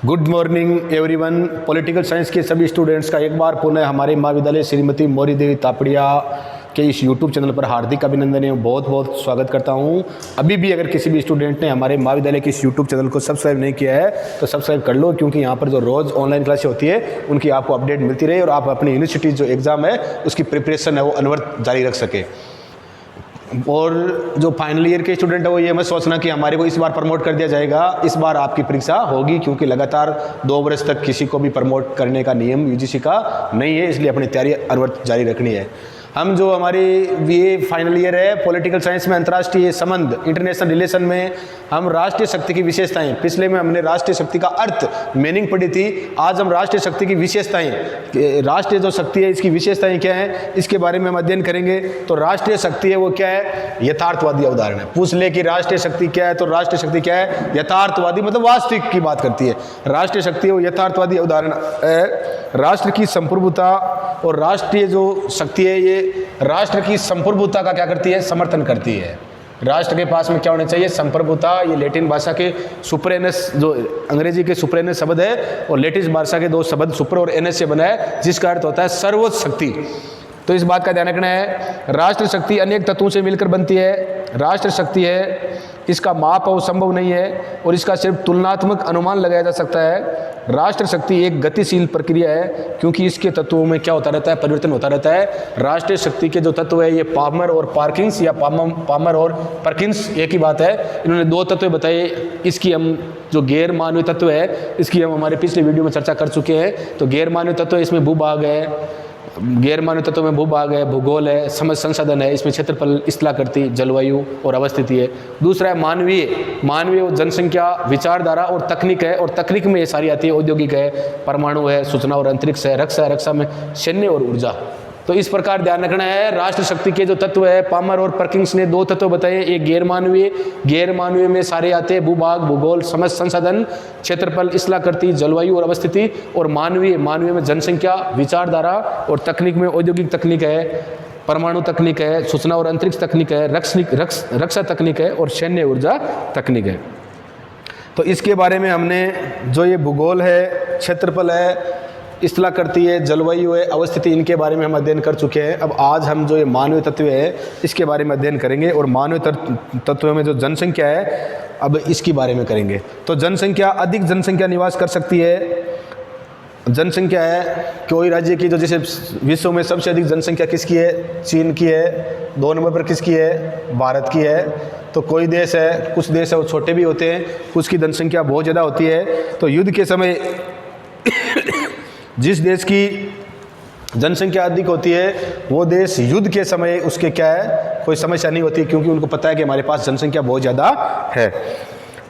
Good morning everyone. Political science के सभी students का एक बार पुनः हमारे महाविद्यालय श्रीमती मौरी देवी तापड़िया के इस यूट्यूब चैनल पर हार्दिक अभिनंदन एवं बहुत बहुत स्वागत करता हूं। अभी भी अगर किसी भी स्टूडेंट ने हमारे महाविद्यालय के इस यूट्यूब चैनल को सब्सक्राइब नहीं किया है तो सब्सक्राइब कर लो, क्योंकि यहां पर जो रोज़ ऑनलाइन क्लासें होती है उनकी आपको अपडेट मिलती रहे और आप अपनी यूनिवर्सिटी जो एग्ज़ाम है उसकी प्रिपरेशन है वो अनवरत जारी रख सके। और जो फाइनल ईयर के स्टूडेंट है वो ये मत सोचना कि हमारे को इस बार प्रमोट कर दिया जाएगा। इस बार आपकी परीक्षा होगी, क्योंकि लगातार 2 वर्ष तक किसी को भी प्रमोट करने का नियम यूजीसी का नहीं है, इसलिए अपनी तैयारी अनवरत जारी रखनी है। हम जो हमारी बीए फाइनल ईयर है पॉलिटिकल साइंस में अंतर्राष्ट्रीय संबंध इंटरनेशनल रिलेशन में हम राष्ट्रीय शक्ति की विशेषताएं, पिछले में हमने राष्ट्रीय शक्ति का अर्थ मीनिंग पढ़ी थी, आज हम राष्ट्रीय शक्ति की विशेषताएं, राष्ट्रीय जो शक्ति है इसकी विशेषताएं क्या है इसके बारे में हम अध्ययन करेंगे। तो राष्ट्रीय शक्ति है वो क्या है? यथार्थवादी अवधारणा है। पूछ ले कि राष्ट्रीय शक्ति क्या है तो राष्ट्रीय शक्ति क्या है? यथार्थवादी, मतलब वास्तविक की बात करती है। राष्ट्रीय शक्ति है वो यथार्थवादी अवधारणा है। राष्ट्र की संप्रभुता और राष्ट्रीय जो शक्ति है ये राष्ट्र की संप्रभुता का क्या करती है? समर्थन करती है। राष्ट्र के पास में क्या होना चाहिए? संप्रभुता। ये लैटिन भाषा के सुप्रेनस, जो अंग्रेजी के सुप्रेनस शब्द है और लैटिन भाषा के 2 शब्द सुप्र और एनस से बना है, जिसका अर्थ होता है सर्वोच्च शक्ति। तो इस बात का ध्यान रखना है। राष्ट्र शक्ति अनेक तत्वों से मिलकर बनती है। राष्ट्र शक्ति है इसका माप और संभव नहीं है और इसका सिर्फ तुलनात्मक अनुमान लगाया जा सकता है। राष्ट्र शक्ति एक गतिशील प्रक्रिया है, क्योंकि इसके तत्वों में क्या होता रहता है? परिवर्तन होता रहता है। राष्ट्रीय शक्ति के जो तत्व है ये पामर और पार्किंस या पामर और पर्किंस एक ही बात है। इन्होंने 2 तत्व बताए। इसकी हम जो गैर मानवीय तत्व है इसकी हम हमारे पिछले वीडियो में चर्चा कर चुके हैं। तो गैर मानवीय तत्व इसमें भूभाग है, गैर मानवीय तत्वों में भूभाग है, भूगोल है, समझ संसाधन है, इसमें क्षेत्रफल, स्थलाकृति, जलवायु और अवस्थिति है। दूसरा है मानवीय जनसंख्या, विचारधारा और तकनीक है। और तकनीक में ये सारी आती है। औद्योगिक है, परमाणु है, सूचना और अंतरिक्ष है, रक्षा में सैन्य और ऊर्जा। तो इस प्रकार ध्यान रखना है। राष्ट्र शक्ति के जो तत्व है, पामर और पर्किंस ने 2 तत्व बताए। एक गैर मानवीय में सारे आते हैं भूभाग, भूगोल, समझ संसाधन, क्षेत्रफल, स्थलाकृति, जलवायु और अवस्थिति। और मानवीय में जनसंख्या, विचारधारा और तकनीक में औद्योगिक तकनीक है, परमाणु तकनीक है, सूचना और अंतरिक्ष तकनीक है, रक्षा तकनीक है और सैन्य ऊर्जा तकनीक है। तो इसके बारे में हमने जो ये भूगोल है, क्षेत्रफल है, स्थलाकृति है, जलवायु है, अवस्थिति, इनके बारे में हम अध्ययन कर चुके हैं। अब आज हम जो ये मानवीय तत्व है इसके बारे में अध्ययन करेंगे। और मानवीय तत्व में जो जनसंख्या है अब इसके बारे में करेंगे। तो जनसंख्या, अधिक जनसंख्या निवास कर सकती है। जनसंख्या है कोई राज्य की, जो जैसे विश्व में सबसे अधिक जनसंख्या किसकी है? चीन की है। 2 नंबर पर किसकी है? भारत की है। तो कोई देश है, कुछ देश है वो छोटे भी होते हैं, कुछ की जनसंख्या बहुत ज़्यादा होती है। तो युद्ध के समय जिस देश की जनसंख्या अधिक होती है वो देश युद्ध के समय उसके क्या है? कोई समस्या नहीं होती, क्योंकि उनको पता है कि हमारे पास जनसंख्या बहुत ज़्यादा है।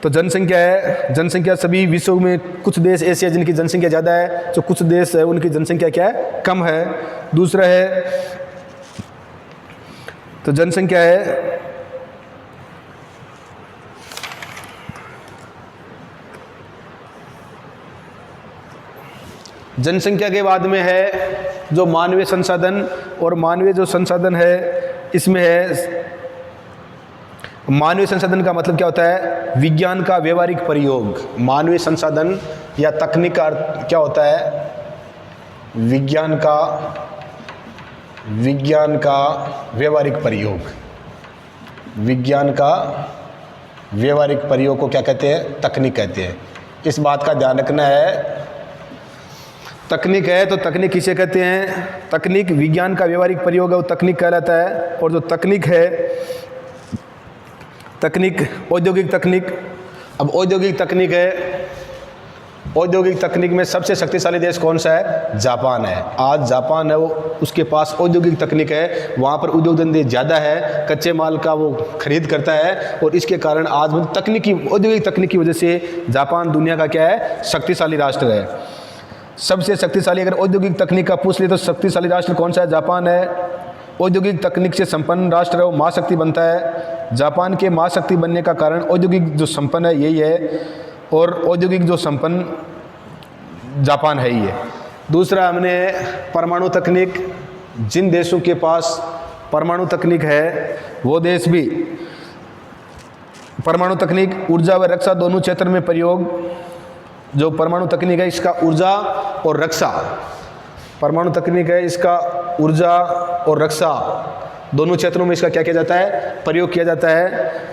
तो जनसंख्या है, जनसंख्या सभी विश्व में कुछ देश ऐसे हैं जिनकी जनसंख्या ज़्यादा है, जो कुछ देश है उनकी जनसंख्या क्या है? कम है। दूसरा है तो जनसंख्या है जनसंख्या के बाद में है जो मानवीय संसाधन। और मानवीय जो संसाधन है इसमें है, मानवीय संसाधन का मतलब क्या होता है? विज्ञान का व्यवहारिक प्रयोग। मानवीय संसाधन या तकनीक का अर्थ क्या होता है? विज्ञान का व्यवहारिक प्रयोग। विज्ञान का व्यवहारिक प्रयोग को क्या कहते हैं? तकनीक कहते हैं। इस बात का ध्यान रखना है। तकनीक है तो तकनीक किसे कहते हैं? तकनीक विज्ञान का व्यवहारिक प्रयोग है वो तकनीक कहलाता है। और जो तकनीक है, तकनीक औद्योगिक तकनीक। अब औद्योगिक तकनीक है, औद्योगिक तकनीक में सबसे शक्तिशाली देश कौन सा है? जापान है। आज जापान है वो, उसके पास औद्योगिक तकनीक है, वहाँ पर उद्योग धंधे ज़्यादा है, कच्चे माल का वो खरीद करता है। और इसके कारण आज तकनीकी, औद्योगिक तकनीक की वजह से जापान दुनिया का क्या है? शक्तिशाली राष्ट्र है। सबसे शक्तिशाली अगर औद्योगिक तकनीक का पूछ ले तो शक्तिशाली राष्ट्र कौन सा है? जापान है। औद्योगिक तकनीक से संपन्न राष्ट्र है वो महाशक्ति बनता है। जापान के महाशक्ति बनने का कारण औद्योगिक जो संपन्न है यही है, और औद्योगिक जो संपन्न जापान है ही है। दूसरा हमने परमाणु तकनीक। जिन देशों के पास परमाणु तकनीक है वो देश भी परमाणु तकनीक ऊर्जा व रक्षा दोनों क्षेत्र में प्रयोग जो परमाणु तकनीक है इसका ऊर्जा और रक्षा, परमाणु तकनीक है इसका ऊर्जा और रक्षा दोनों क्षेत्रों में इसका क्या किया जाता है, प्रयोग किया जाता है।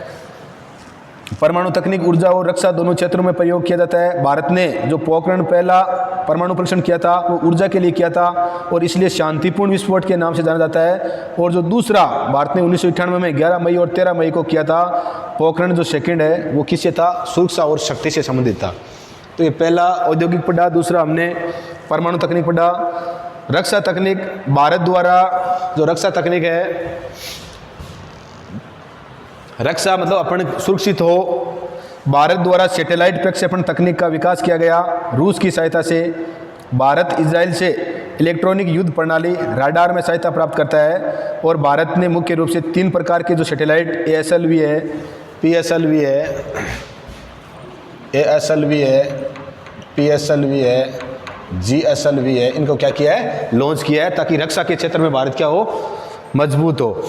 परमाणु तकनीक, ऊर्जा और रक्षा दोनों क्षेत्रों में प्रयोग किया जाता है। भारत ने जो पोखरण पहला परमाणु परीक्षण किया था वो ऊर्जा के लिए किया था और इसलिए शांतिपूर्ण विस्फोट के नाम से जाना जाता है। और जो दूसरा भारत ने 1998 में 11 मई और 13 मई को किया था पोखरण जो सेकंड है वो किससे था, सुरक्षा और शक्ति से संबंधित था। तो ये पहला औद्योगिक पढ़ा, दूसरा हमने परमाणु तकनीक पढ़ा। रक्षा तकनीक, भारत द्वारा जो रक्षा तकनीक है, रक्षा मतलब अपन सुरक्षित हो, भारत द्वारा सैटेलाइट प्रक्षेपण तकनीक का विकास किया गया। रूस की सहायता से भारत इजराइल से इलेक्ट्रॉनिक युद्ध प्रणाली राडार में सहायता प्राप्त करता है। और भारत ने मुख्य रूप से 3 प्रकार के जो सैटेलाइट ASLV है, PSLV है, ASLV है, PSLV है, GSLV है, इनको क्या किया है, लॉन्च किया है ताकि रक्षा के क्षेत्र में भारत क्या हो, मजबूत हो।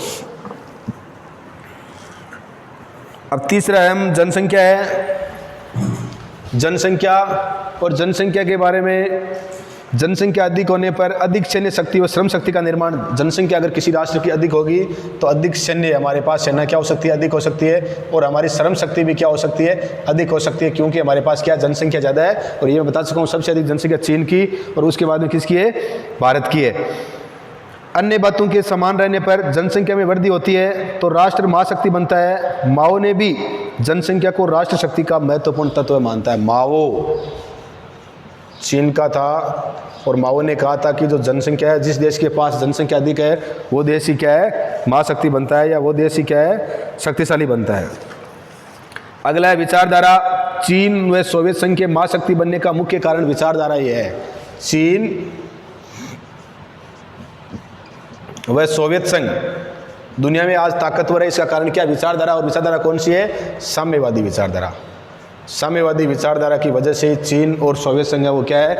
अब तीसरा अहम जनसंख्या है। जनसंख्या और जनसंख्या के बारे में, जनसंख्या अधिक होने पर अधिक सैन्य शक्ति व श्रम शक्ति का निर्माण। जनसंख्या अगर किसी राष्ट्र की अधिक होगी तो अधिक सैन्य, हमारे पास सेना क्या हो सकती है, अधिक हो सकती है। और हमारी श्रम शक्ति भी क्या हो सकती है, अधिक हो सकती है, क्योंकि हमारे पास क्या जनसंख्या ज़्यादा है। और ये मैं बता चुका हूँ सबसे अधिक जनसंख्या चीन की और उसके बाद में किसकी है, भारत की है। अन्य बातों के समान रहने पर जनसंख्या में वृद्धि होती है तो राष्ट्र महाशक्ति बनता है। माओ ने भी जनसंख्या को राष्ट्र शक्ति का महत्वपूर्ण तत्व मानता है। माओ चीन का था और माओ ने कहा था कि जो जनसंख्या है, जिस देश के पास जनसंख्या अधिक है वो देश ही क्या है, महाशक्ति बनता है, या वो देश ही क्या है, शक्तिशाली बनता है। अगला है विचारधारा। चीन व सोवियत संघ के महाशक्ति बनने का मुख्य कारण विचारधारा ये है। चीन वह सोवियत संघ दुनिया में आज ताकतवर है, इसका कारण क्या, विचारधारा। और विचारधारा कौन सी है, साम्यवादी विचारधारा। साम्यवादी विचारधारा की वजह से चीन और सोवियत संघ वो क्या है,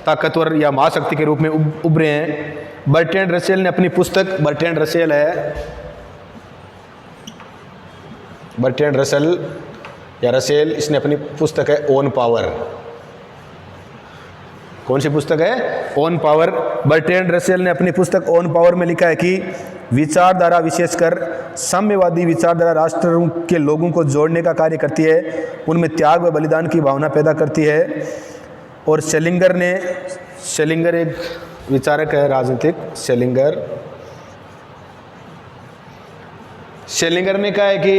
ताकतवर या महाशक्ति के रूप में उभरे हैं। बर्ट्रैंड रसेल ने अपनी पुस्तक, बर्ट्रैंड रसेल है, बर्ट्रैंड रसेल या रसेल, इसने अपनी पुस्तक है ऑन पावर। कौन सी पुस्तक है, ऑन पावर। बर्ट्रैंड रसेल ने अपनी पुस्तक ऑन पावर में लिखा है कि विचारधारा, विशेषकर साम्यवादी विचारधारा, राष्ट्रों के लोगों को जोड़ने का कार्य करती है, उनमें त्याग व बलिदान की भावना पैदा करती है। और शेलिंगर एक विचारक है राजनीतिक, शेलिंगर ने कहा है कि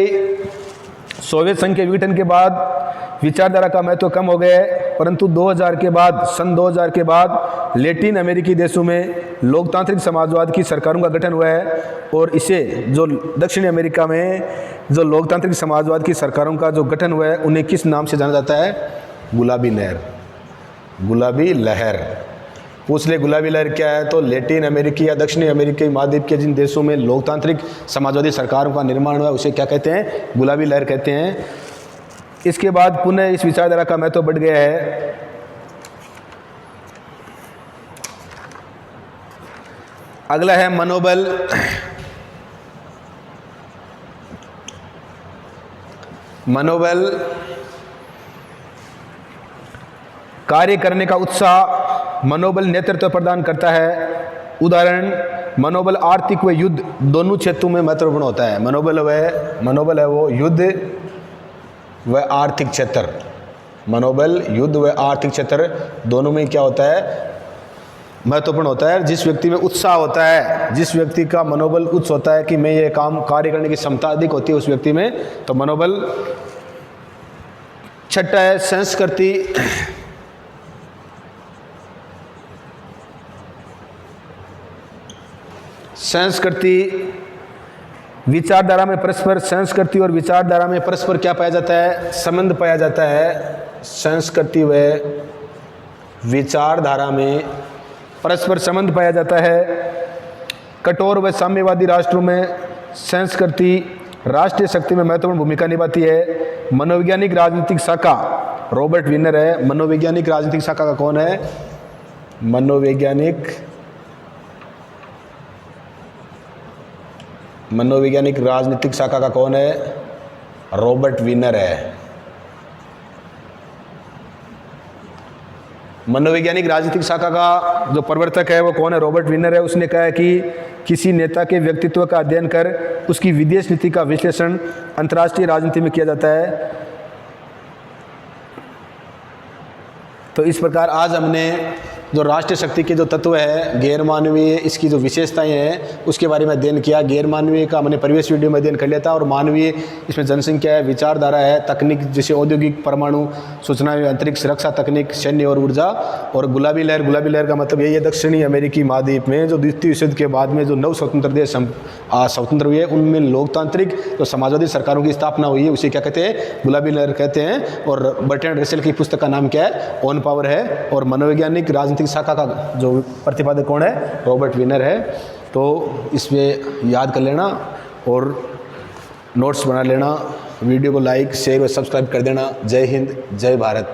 सोवियत संघ के विघटन के बाद विचारधारा का महत्व कम हो गया है, परंतु 2000 के बाद, सन 2000 के बाद लैटिन अमेरिकी देशों में लोकतांत्रिक समाजवाद की सरकारों का गठन हुआ है। और इसे जो दक्षिण अमेरिका में जो लोकतांत्रिक समाजवाद की सरकारों का जो गठन हुआ है उन्हें किस नाम से जाना जाता है, गुलाबी लहर। गुलाबी लहर, पूछ ले गुलाबी लहर क्या है, तो लैटिन अमेरिकी या दक्षिणी अमेरिकी महाद्वीप के जिन देशों में लोकतांत्रिक समाजवादी सरकारों का निर्माण हुआ उसे क्या कहते हैं, गुलाबी लहर कहते हैं। इसके बाद पुनः इस विचारधारा का महत्व बढ़ गया है। अगला है मनोबल। मनोबल कार्य करने का उत्साह, मनोबल नेतृत्व प्रदान करता है। उदाहरण, मनोबल आर्थिक व युद्ध दोनों क्षेत्रों में महत्वपूर्ण होता है। मनोबल है वो युद्ध व आर्थिक क्षेत्र, मनोबल युद्ध व आर्थिक क्षेत्र दोनों में क्या होता है, महत्वपूर्ण होता है। जिस व्यक्ति में उत्साह होता है, जिस व्यक्ति का मनोबल उच्च होता है कि मैं ये काम कार्य करने की क्षमता अधिक होती है उस व्यक्ति में, तो मनोबल। छठा है संस्कृति। संस्कृति विचारधारा में परस्पर, संस्कृति और विचारधारा में परस्पर क्या पाया जाता है, संबंध पाया जाता है। संस्कृति व विचारधारा में परस्पर संबंध पाया जाता है। कठोर व साम्यवादी राष्ट्रों में संस्कृति राष्ट्रीय शक्ति में महत्वपूर्ण भूमिका निभाती है। मनोवैज्ञानिक राजनीतिक शाखा रॉबर्ट विनर है। मनोवैज्ञानिक राजनीतिक शाखा का कौन है, मनोवैज्ञानिक राजनीतिक शाखा का कौन है, रॉबर्ट विनर है। मनोवैज्ञानिक राजनीतिक शाखा का जो प्रवर्तक है वो कौन है? रॉबर्ट विनर है। उसने कहा है कि किसी नेता के व्यक्तित्व का अध्ययन कर उसकी विदेश नीति का विश्लेषण अंतर्राष्ट्रीय राजनीति में किया जाता है। तो इस प्रकार आज हमने जो राष्ट्रीय शक्ति के जो तत्व है, गैर मानवीय, इसकी जो विशेषताएं हैं उसके बारे में अध्ययन किया। गैर मानवीय का हमने प्रीवियस वीडियो में अध्ययन कर लिया था, और मानवीय इसमें जनसंख्या है, विचारधारा है, तकनीक जैसे औद्योगिक, परमाणु, सूचना एवं अंतरिक्ष सुरक्षा तकनीक, सैन्य और ऊर्जा। और गुलाबी लहर, गुलाबी लहर का मतलब यही है दक्षिणी अमेरिकी महाद्वीप में जो द्वितीय विश्व युद्ध के बाद में जो 9 स्वतंत्र देश स्वतंत्र हुए उनमें लोकतांत्रिक जो समाजवादी सरकारों की स्थापना हुई है उसे क्या कहते हैं? गुलाबी लहर कहते हैं। और बर्ट्रैंड रसेल की पुस्तक का नाम क्या है? ऑन पावर है। और मनोवैज्ञानिक राजनीतिक शाखा का जो प्रतिपादक कौन है? रॉबर्ट विनर है। तो इसमें याद कर लेना और नोट्स बना लेना। वीडियो को लाइक, शेयर और सब्सक्राइब कर देना। जय हिंद, जय भारत।